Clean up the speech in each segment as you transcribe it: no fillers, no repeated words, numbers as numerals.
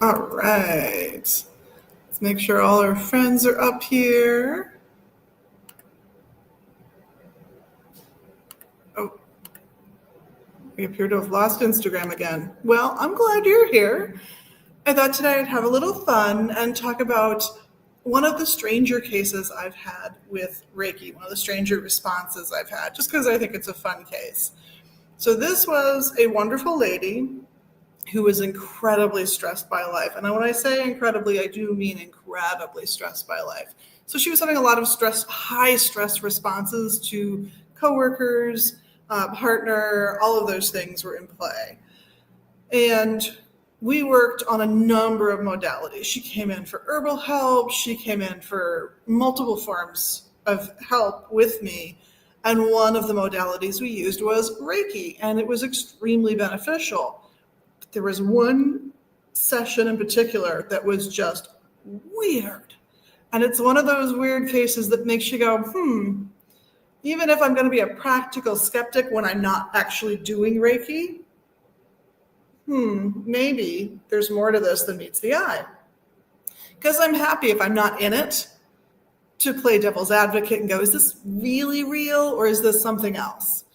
All right. Let's make sure all our friends are up here. Oh, we appear to have lost Instagram again. Well, I'm glad you're here. I thought today I'd have a little fun and talk about one of the stranger cases I've had with Reiki, one of the stranger responses I've had, just because I think it's a fun case. So, this was a wonderful lady who was incredibly stressed by life. And when I say incredibly, I do mean incredibly stressed by life. So she was having a lot of stress, high stress responses to coworkers, partner, all of those things were in play. And we worked on a number of modalities. She came in for herbal help, she came in for multiple forms of help with me. And one of the modalities we used was Reiki, and it was extremely beneficial. There was one session in particular that was just weird. And it's one of those weird cases that makes you go, even if I'm going to be a practical skeptic when I'm not actually doing Reiki, maybe there's more to this than meets the eye. Because I'm happy if I'm not in it to play devil's advocate and go, is this really real or is this something else?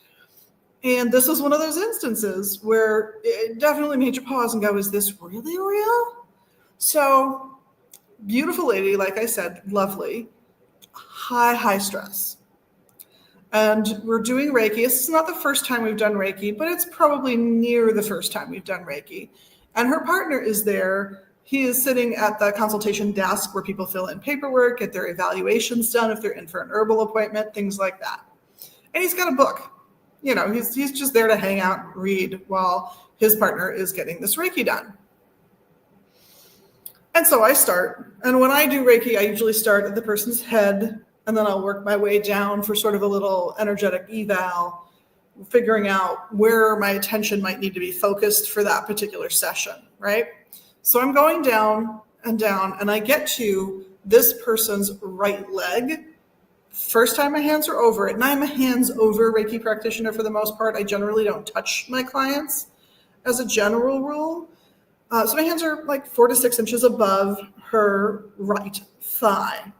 And this was one of those instances where it definitely made you pause and go, is this really real? So, beautiful lady, like I said, lovely, high stress. And we're doing Reiki. This is not the first time we've done Reiki, but it's probably near the first time we've done Reiki. And her partner is there. He is sitting at the consultation desk where people fill in paperwork, get their evaluations done if they're in for an herbal appointment, things like that. And he's got a book. You know, he's just there to hang out, read while his partner is getting this Reiki done. And so I start. And when I do Reiki, I usually start at the person's head, and then I'll work my way down for sort of a little energetic eval, figuring out where my attention might need to be focused for that particular session, right? So I'm going down, and I get to this person's right leg. First time my hands are over it, and I'm a hands-over Reiki practitioner for the most part. I generally don't touch my clients as a general rule. So my hands are like 4 to 6 inches above her right thigh.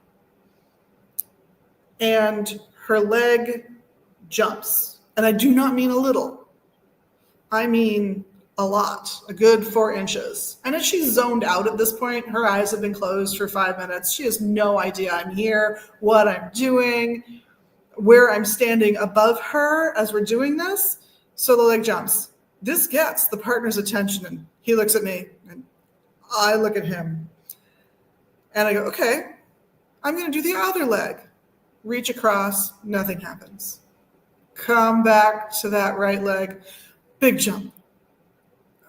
And her leg jumps. And I do not mean a little. I mean a lot, a good 4 inches. And as she's zoned out at this point, her eyes have been closed for 5 minutes. She has no idea I'm here, what I'm doing, where I'm standing above her as we're doing this. So the leg jumps. This gets the partner's attention, and he looks at me, and I look at him. And I go, okay, I'm going to do the other leg. Reach across, nothing happens. Come back to that right leg, big jump.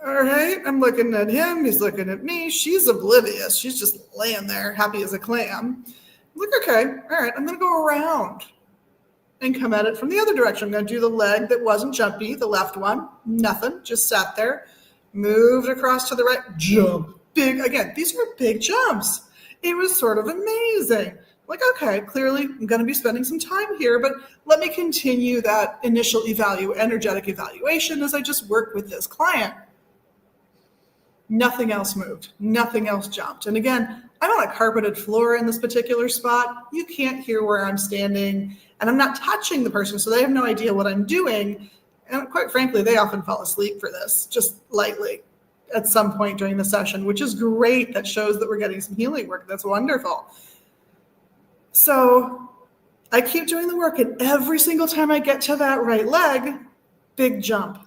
All right, I'm looking at him, he's looking at me. She's oblivious. She's just laying there, happy as a clam. I'm like, okay, all right, I'm going to go around and come at it from the other direction. I'm going to do the leg that wasn't jumpy, the left one, nothing, just sat there, moved across to the right, jump. Big, again, these were big jumps. It was sort of amazing. Like, okay, clearly I'm going to be spending some time here, but let me continue that initial energetic evaluation as I just work with this client. Nothing else moved. Nothing else jumped. And again, I'm on a carpeted floor in this particular spot. You can't hear where I'm standing, and I'm not touching the person, so they have no idea what I'm doing. And quite frankly, they often fall asleep for this, just lightly at some point during the session, which is great. That shows that we're getting some healing work. That's wonderful. So I keep doing the work, and every single time I get to that right leg, big jump.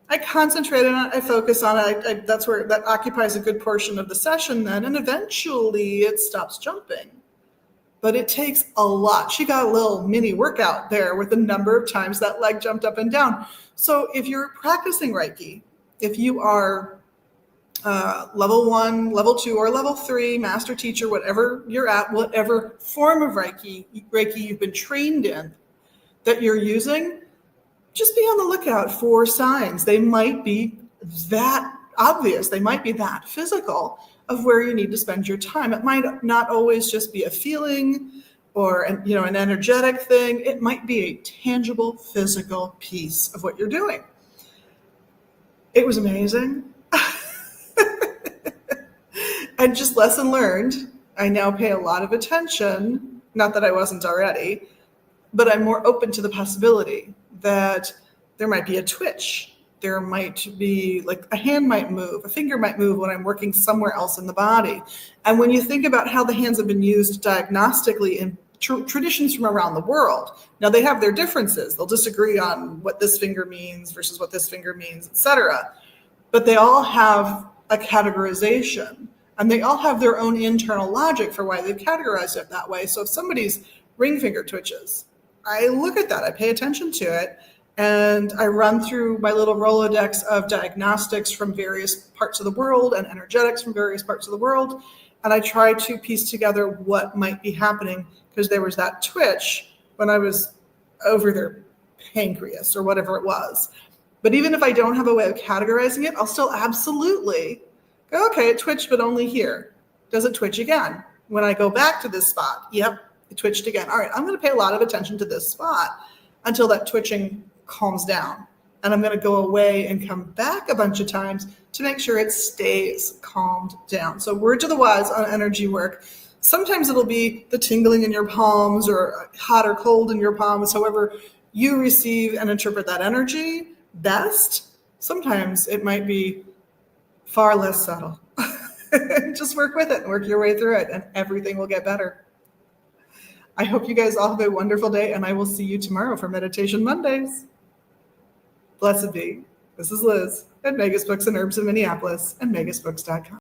I concentrate on it, I focus on it. That's where that occupies a good portion of the session then, and eventually it stops jumping. But it takes a lot. She got a little mini workout there with the number of times that leg jumped up and down. So if you're practicing Reiki, if you are level 1, level 2, or level 3, master teacher, whatever you're at, whatever form of Reiki you've been trained in that you're using, just be on the lookout for signs. They might be that obvious. They might be that physical of where you need to spend your time. It might not always just be a feeling or an energetic thing. It might be a tangible, physical piece of what you're doing. It was amazing. And just lesson learned, I now pay a lot of attention, not that I wasn't already, but I'm more open to the possibility that there might be a twitch. There might be like a hand might move, a finger might move when I'm working somewhere else in the body. And when you think about how the hands have been used diagnostically in traditions from around the world, now they have their differences. They'll disagree on what this finger means versus what this finger means, etc. But they all have a categorization, and they all have their own internal logic for why they've categorized it that way. So if somebody's ring finger twitches, I look at that, I pay attention to it, and I run through my little Rolodex of diagnostics from various parts of the world and energetics from various parts of the world. And I try to piece together what might be happening, because there was that twitch when I was over their pancreas or whatever it was. But even if I don't have a way of categorizing it, I'll still absolutely go, okay, it twitched, but only here. Does it twitch again? When I go back to this spot, yep, it twitched again. All right, I'm going to pay a lot of attention to this spot until that twitching calms down. And I'm going to go away and come back a bunch of times to make sure it stays calmed down. So word to the wise on energy work. Sometimes it'll be the tingling in your palms or hot or cold in your palms, however you receive and interpret that energy best. Sometimes it might be far less subtle. Just work with it and work your way through it, and everything will get better. I hope you guys all have a wonderful day, and I will see you tomorrow for Meditation Mondays. Blessed be. This is Liz at Magus Books and Herbs in Minneapolis and magusbooks.com.